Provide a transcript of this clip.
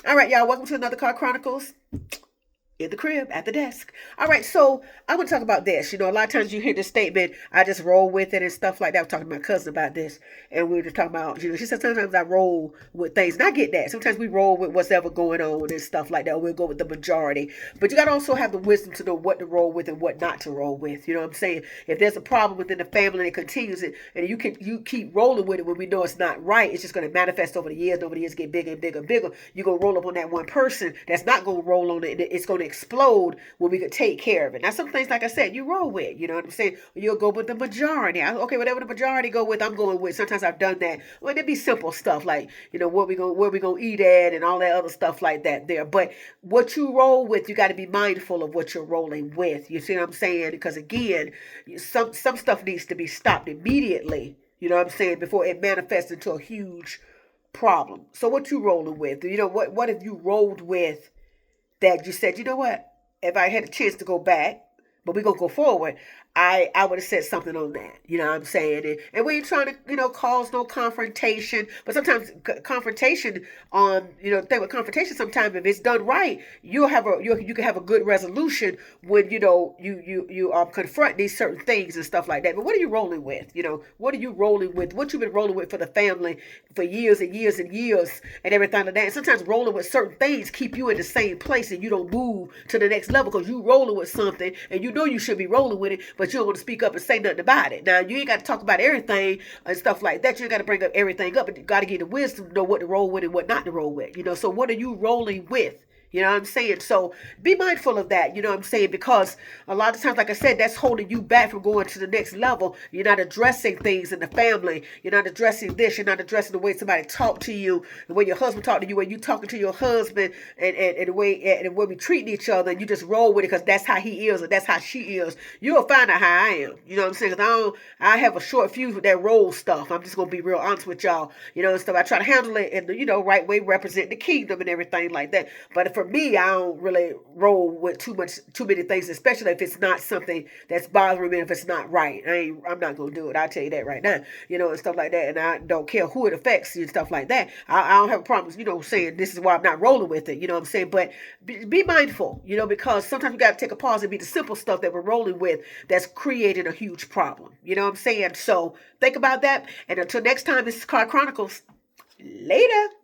All right, y'all. Welcome to another Car Chronicles in the crib at the desk. All right, so I want to talk about this. A lot of times you hear this statement, I just roll with it and stuff like that. I was talking to my cousin about this, and we were just talking about, she said sometimes I roll with things, and I get that. Sometimes we roll with what's ever going on and stuff like that. Or we'll go with the majority, but you got to also have the wisdom to know what to roll with and what not to roll with. You know what I'm saying? If there's a problem within the family and it continues it, and you keep rolling with it when we know it's not right, it's just going to manifest over the years. Over the years, get bigger and bigger and bigger. You're gonna roll up on that one person that's not gonna roll on it, and it's gonna explode when we could take care of it. Now, some things, like I said, you roll with. You know what I'm saying? You'll go with the majority. Okay, whatever the majority go with, I'm going with. Sometimes I've done that. Well, it'd be simple stuff like where we gonna eat at and all that other stuff like that there. But what you roll with, you got to be mindful of what you're rolling with. You see what I'm saying? Because again, some stuff needs to be stopped immediately. You know what I'm saying? Before it manifests into a huge problem. So what you rolling with? What have you rolled with that you said, you know what? If I had a chance to go back, but we're gonna go forward, I would have said something on that. You know what I'm saying? And we ain't trying to, cause no confrontation. But sometimes confrontation the thing with confrontation, sometimes if it's done right, you can have a good resolution when you confront these certain things and stuff like that. But what are you rolling with? What are you rolling with? What you've been rolling with for the family for years and years and years and everything like that. And sometimes rolling with certain things keep you in the same place and you don't move to the next level because you rolling with something and you know you should be rolling with it, but you don't want to speak up and say nothing about it. Now, you ain't got to talk about everything and stuff like that. You ain't got to bring up everything up, but you got to get the wisdom to know what to roll with and what not to roll with. So what are you rolling with? You know what I'm saying? So be mindful of that, you know what I'm saying? Because a lot of times, like I said, that's holding you back from going to the next level. You're not addressing things in the family. You're not addressing this. You're not addressing the way somebody talk to you, the way your husband talk to you, when you talking to your husband, and the way we treat each other. And you just roll with it because that's how he is or that's how she is. You'll find out how I am. You know what I'm saying? Because I have a short fuse with that roll stuff. I'm just going to be real honest with y'all. And stuff. I try to handle it in the, right way, represent the kingdom and everything like that. But for me, I don't really roll with too many things, especially if it's not something that's bothering me. If it's not right, I'm not gonna do it. I'll tell you that right now. And stuff like that. And I don't care who it affects and stuff like that. I don't have a problem, saying this is why I'm not rolling with it. You know what I'm saying? But be mindful, because sometimes you got to take a pause and be the simple stuff that we're rolling with that's creating a huge problem. You know what I'm saying? So think about that. And until next time, this is Car Chronicles. Later.